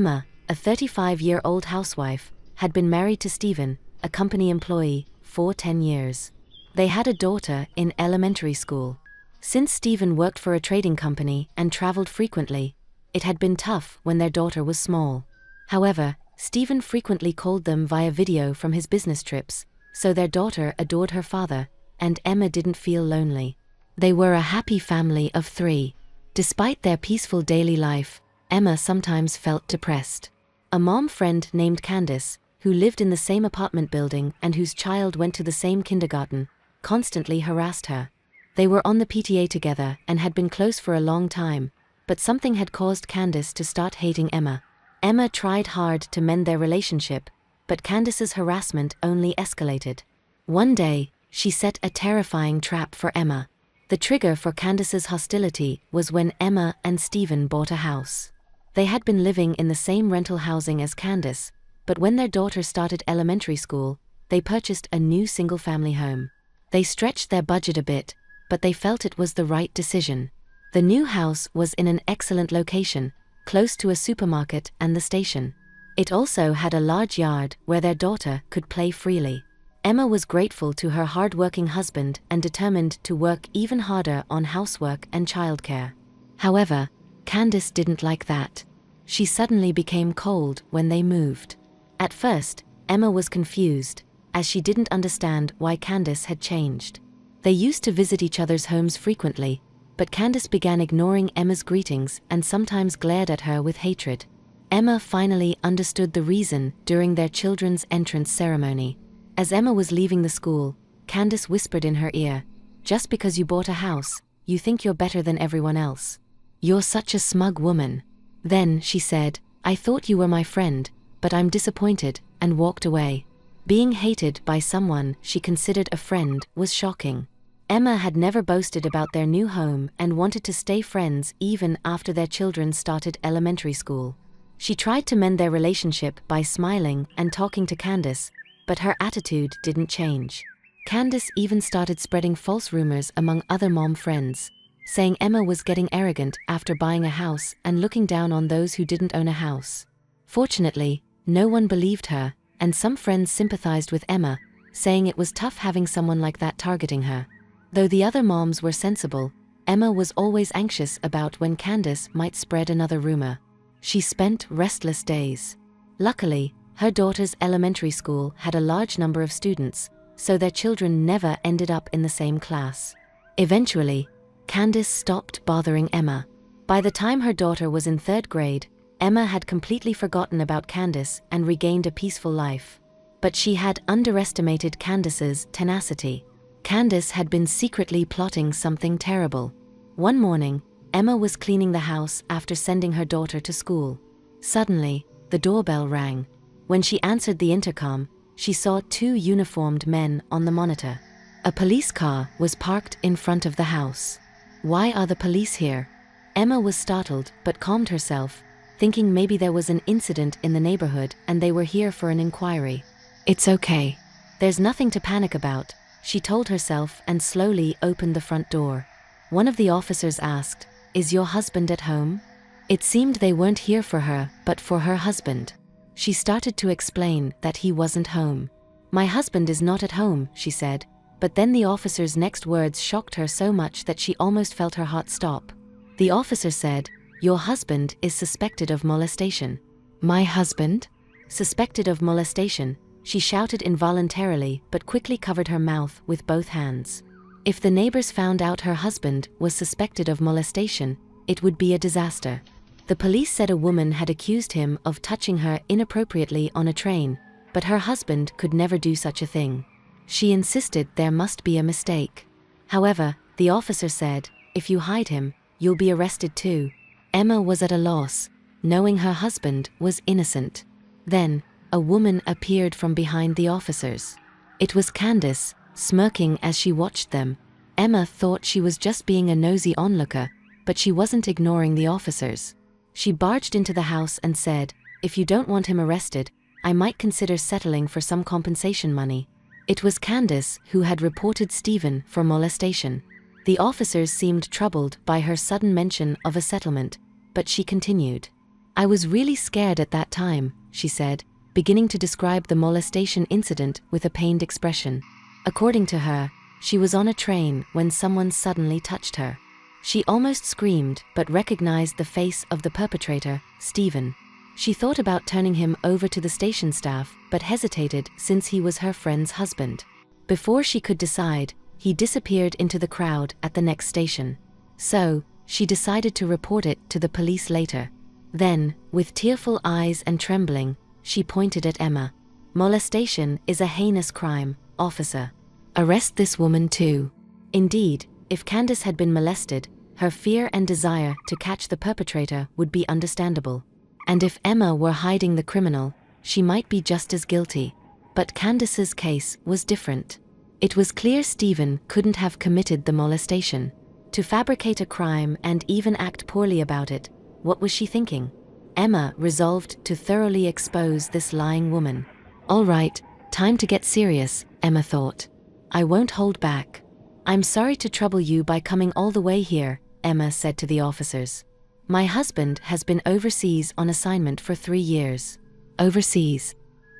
Emma, a 35-year-old housewife, had been married to Stephen, a company employee, for 10 years. They had a daughter in elementary school. Since Stephen worked for a trading company and traveled frequently, it had been tough when their daughter was small. However, Stephen frequently called them via video from his business trips, so their daughter adored her father, and Emma didn't feel lonely. They were a happy family of 3. Despite their peaceful daily life, Emma sometimes felt depressed. A mom friend named Candace, who lived in the same apartment building and whose child went to the same kindergarten, constantly harassed her. They were on the PTA together and had been close for a long time, but something had caused Candace to start hating Emma. Emma tried hard to mend their relationship, but Candace's harassment only escalated. One day, she set a terrifying trap for Emma. The trigger for Candace's hostility was when Emma and Stephen bought a house. They had been living in the same rental housing as Candace, but when their daughter started elementary school, they purchased a new single-family home. They stretched their budget a bit, but they felt it was the right decision. The new house was in an excellent location, close to a supermarket and the station. It also had a large yard where their daughter could play freely. Emma was grateful to her hard-working husband and determined to work even harder on housework and childcare. However, Candace didn't like that. She suddenly became cold when they moved. At first, Emma was confused, as she didn't understand why Candace had changed. They used to visit each other's homes frequently, but Candace began ignoring Emma's greetings and sometimes glared at her with hatred. Emma finally understood the reason during their children's entrance ceremony. As Emma was leaving the school, Candace whispered in her ear, "Just because you bought a house, you think you're better than everyone else. You're such a smug woman." Then she said, "I thought you were my friend, but I'm disappointed," and walked away. Being hated by someone she considered a friend was shocking. Emma had never boasted about their new home and wanted to stay friends even after their children started elementary school. She tried to mend their relationship by smiling and talking to Candace, but her attitude didn't change. Candace even started spreading false rumors among other mom friends, saying Emma was getting arrogant after buying a house and looking down on those who didn't own a house. Fortunately, no one believed her, and some friends sympathized with Emma, saying it was tough having someone like that targeting her. Though the other moms were sensible, Emma was always anxious about when Candace might spread another rumor. She spent restless days. Luckily, her daughter's elementary school had a large number of students, so their children never ended up in the same class. Eventually, Candace stopped bothering Emma. By the time her daughter was in 3rd grade, Emma had completely forgotten about Candace and regained a peaceful life. But she had underestimated Candace's tenacity. Candace had been secretly plotting something terrible. One morning, Emma was cleaning the house after sending her daughter to school. Suddenly, the doorbell rang. When she answered the intercom, she saw 2 uniformed men on the monitor. A police car was parked in front of the house. "Why are the police here?" Emma was startled but calmed herself, thinking maybe there was an incident in the neighborhood and they were here for an inquiry. "It's okay. There's nothing to panic about," she told herself and slowly opened the front door. One of the officers asked, "Is your husband at home?" It seemed they weren't here for her, but for her husband. She started to explain that he wasn't home. "My husband is not at home," she said, but then the officer's next words shocked her so much that she almost felt her heart stop. The officer said, "Your husband is suspected of molestation." "My husband? Suspected of molestation?" She shouted involuntarily but quickly covered her mouth with both hands. If the neighbors found out her husband was suspected of molestation, it would be a disaster. The police said a woman had accused him of touching her inappropriately on a train, but her husband could never do such a thing. She insisted there must be a mistake. However, the officer said, "If you hide him, you'll be arrested too." Emma was at a loss, knowing her husband was innocent. Then, a woman appeared from behind the officers. It was Candace, smirking as she watched them. Emma thought she was just being a nosy onlooker, but she wasn't ignoring the officers. She barged into the house and said, "If you don't want him arrested, I might consider settling for some compensation money." It was Candace who had reported Stephen for molestation. The officers seemed troubled by her sudden mention of a settlement, but she continued, "I was really scared at that time," she said, beginning to describe the molestation incident with a pained expression. According to her, she was on a train when someone suddenly touched her. She almost screamed but recognized the face of the perpetrator, Stephen. She thought about turning him over to the station staff but hesitated since he was her friend's husband. Before she could decide, he disappeared into the crowd at the next station. So, she decided to report it to the police later. Then, with tearful eyes and trembling, she pointed at Emma. "Molestation is a heinous crime, officer. Arrest this woman too." Indeed, if Candace had been molested, her fear and desire to catch the perpetrator would be understandable. And if Emma were hiding the criminal, she might be just as guilty. But Candace's case was different. It was clear Stephen couldn't have committed the molestation. To fabricate a crime and even act poorly about it, what was she thinking? Emma resolved to thoroughly expose this lying woman. "All right, time to get serious," Emma thought. "I won't hold back." "I'm sorry to trouble you by coming all the way here," Emma said to the officers. "My husband has been overseas on assignment for 3 years." Overseas?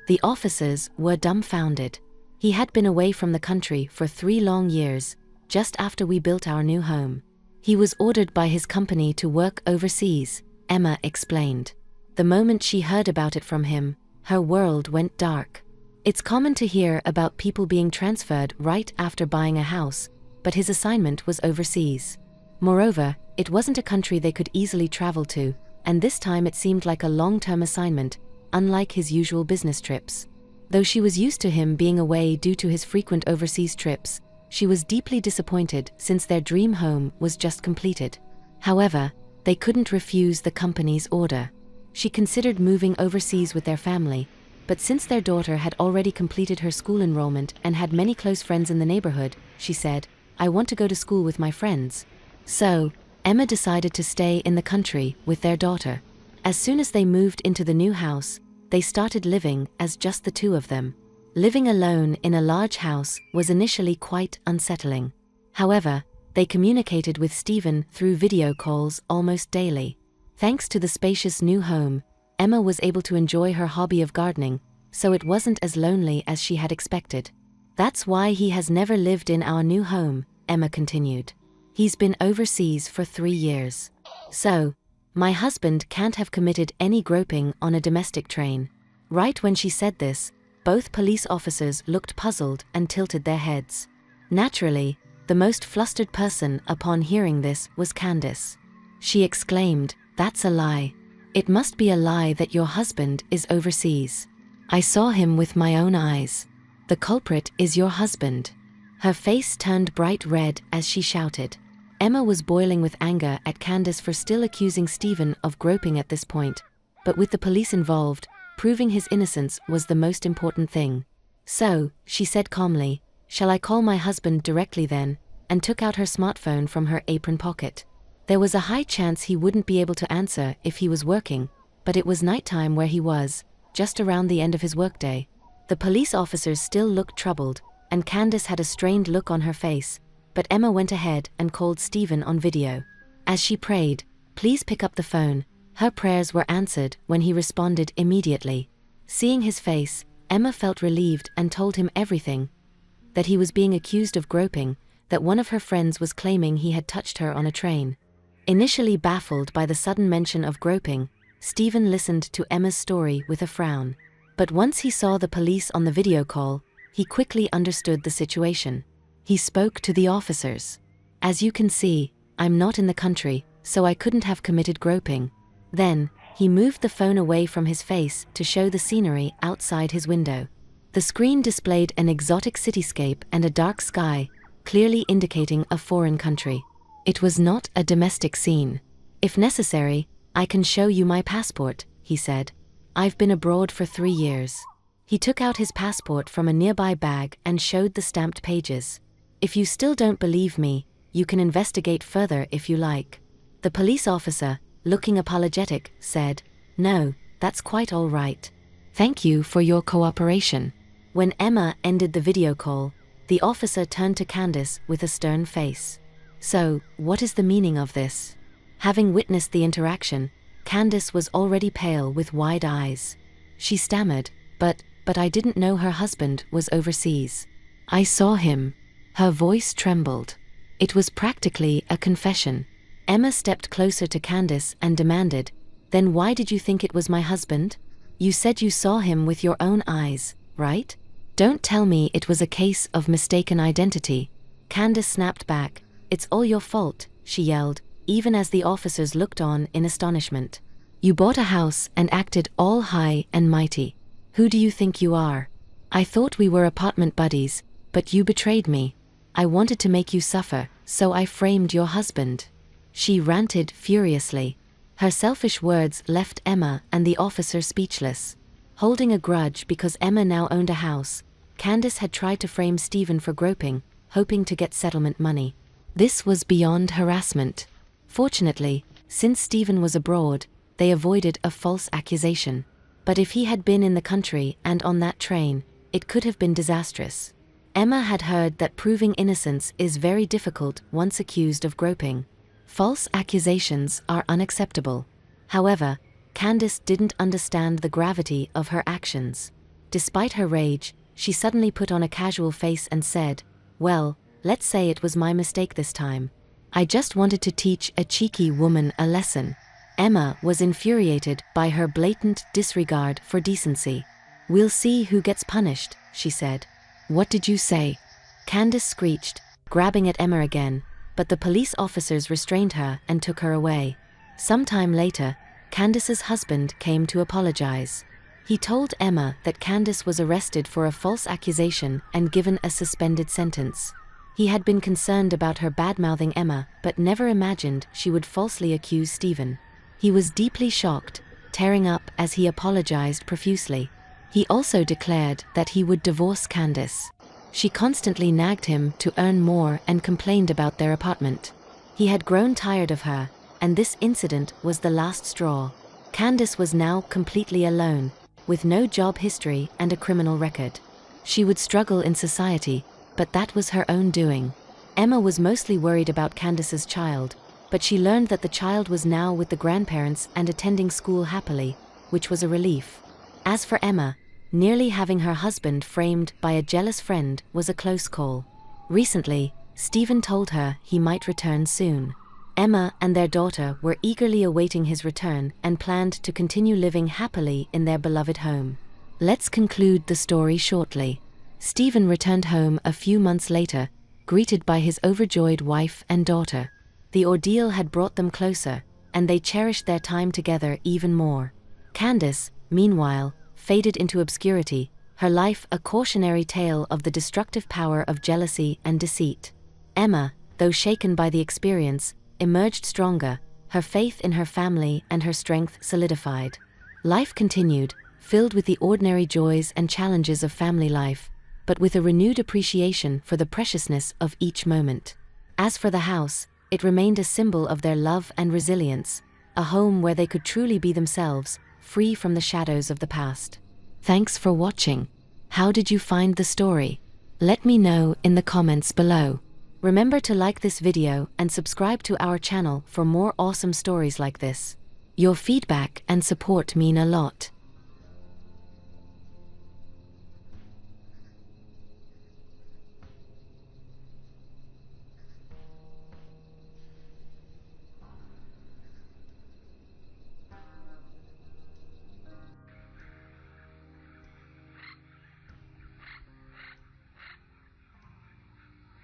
The officers were dumbfounded. He had been away from the country for 3 long years, just after we built our new home. He was ordered by his company to work overseas, Emma explained. The moment she heard about it from him, her world went dark. It's common to hear about people being transferred right after buying a house, but his assignment was overseas. Moreover, it wasn't a country they could easily travel to, and this time it seemed like a long-term assignment, unlike his usual business trips. Though she was used to him being away due to his frequent overseas trips, she was deeply disappointed since their dream home was just completed. However, they couldn't refuse the company's order. She considered moving overseas with their family, but since their daughter had already completed her school enrollment and had many close friends in the neighborhood, she said, "I want to go to school with my friends." So, Emma decided to stay in the country with their daughter. As soon as they moved into the new house, they started living as just the two of them. Living alone in a large house was initially quite unsettling. However, they communicated with Stephen through video calls almost daily. Thanks to the spacious new home, Emma was able to enjoy her hobby of gardening, so it wasn't as lonely as she had expected. "That's why he has never lived in our new home," Emma continued. "He's been overseas for 3 years. So, my husband can't have committed any groping on a domestic train." Right when she said this, both police officers looked puzzled and tilted their heads. Naturally, the most flustered person upon hearing this was Candace. She exclaimed, "That's a lie. It must be a lie that your husband is overseas. I saw him with my own eyes. The culprit is your husband." Her face turned bright red as she shouted. Emma was boiling with anger at Candace for still accusing Stephen of groping at this point, but with the police involved, proving his innocence was the most important thing. "So," she said calmly, "shall I call my husband directly then?" and took out her smartphone from her apron pocket. There was a high chance he wouldn't be able to answer if he was working, but it was nighttime where he was, just around the end of his workday. The police officers still looked troubled, and Candace had a strained look on her face, but Emma went ahead and called Stephen on video. As she prayed, "Please pick up the phone," her prayers were answered when he responded immediately. Seeing his face, Emma felt relieved and told him everything. That he was being accused of groping, that one of her friends was claiming he had touched her on a train. Initially baffled by the sudden mention of groping, Stephen listened to Emma's story with a frown. But once he saw the police on the video call, he quickly understood the situation. He spoke to the officers. "As you can see, I'm not in the country, so I couldn't have committed groping." Then, he moved the phone away from his face to show the scenery outside his window. The screen displayed an exotic cityscape and a dark sky, clearly indicating a foreign country. It was not a domestic scene. "If necessary, I can show you my passport," he said. "I've been abroad for 3 years." He took out his passport from a nearby bag and showed the stamped pages. "If you still don't believe me, you can investigate further if you like." The police officer, looking apologetic, said, "No, that's quite all right. Thank you for your cooperation." When Emma ended the video call, the officer turned to Candace with a stern face. "So, what is the meaning of this?" Having witnessed the interaction, Candace was already pale with wide eyes. She stammered, but I didn't know her husband was overseas. I saw him. Her voice trembled. It was practically a confession. Emma stepped closer to Candace and demanded, "Then why did you think it was my husband? You said you saw him with your own eyes, right? Don't tell me it was a case of mistaken identity." Candace snapped back. "It's all your fault," she yelled, even as the officers looked on in astonishment. "You bought a house and acted all high and mighty. Who do you think you are? I thought we were apartment buddies, but you betrayed me. I wanted to make you suffer, so I framed your husband." She ranted furiously. Her selfish words left Emma and the officer speechless. Holding a grudge because Emma now owned a house, Candace had tried to frame Stephen for groping, hoping to get settlement money. This was beyond harassment. Fortunately, since Stephen was abroad, they avoided a false accusation. But if he had been in the country and on that train, it could have been disastrous. Emma had heard that proving innocence is very difficult once accused of groping. False accusations are unacceptable. However, Candace didn't understand the gravity of her actions. Despite her rage, she suddenly put on a casual face and said, "Well, let's say it was my mistake this time. I just wanted to teach a cheeky woman a lesson." Emma was infuriated by her blatant disregard for decency. "We'll see who gets punished," she said. "What did you say?" Candace screeched, grabbing at Emma again, but the police officers restrained her and took her away. Sometime later, Candace's husband came to apologize. He told Emma that Candace was arrested for a false accusation and given a suspended sentence. He had been concerned about her bad-mouthing Emma, but never imagined she would falsely accuse Stephen. He was deeply shocked, tearing up as he apologized profusely. He also declared that he would divorce Candace. She constantly nagged him to earn more and complained about their apartment. He had grown tired of her, and this incident was the last straw. Candace was now completely alone, with no job history and a criminal record. She would struggle in society, but that was her own doing. Emma was mostly worried about Candace's child, but she learned that the child was now with the grandparents and attending school happily, which was a relief. As for Emma, nearly having her husband framed by a jealous friend was a close call. Recently, Stephen told her he might return soon. Emma and their daughter were eagerly awaiting his return and planned to continue living happily in their beloved home. Let's conclude the story shortly. Stephen returned home a few months later, greeted by his overjoyed wife and daughter. The ordeal had brought them closer, and they cherished their time together even more. Candace, meanwhile, faded into obscurity, her life a cautionary tale of the destructive power of jealousy and deceit. Emma, though shaken by the experience, emerged stronger, her faith in her family and her strength solidified. Life continued, filled with the ordinary joys and challenges of family life, but with a renewed appreciation for the preciousness of each moment. As for the house, it remained a symbol of their love and resilience, a home where they could truly be themselves, free from the shadows of the past. Thanks for watching. How did you find the story? Let me know in the comments below. Remember to like this video and subscribe to our channel for more awesome stories like this. Your feedback and support mean a lot.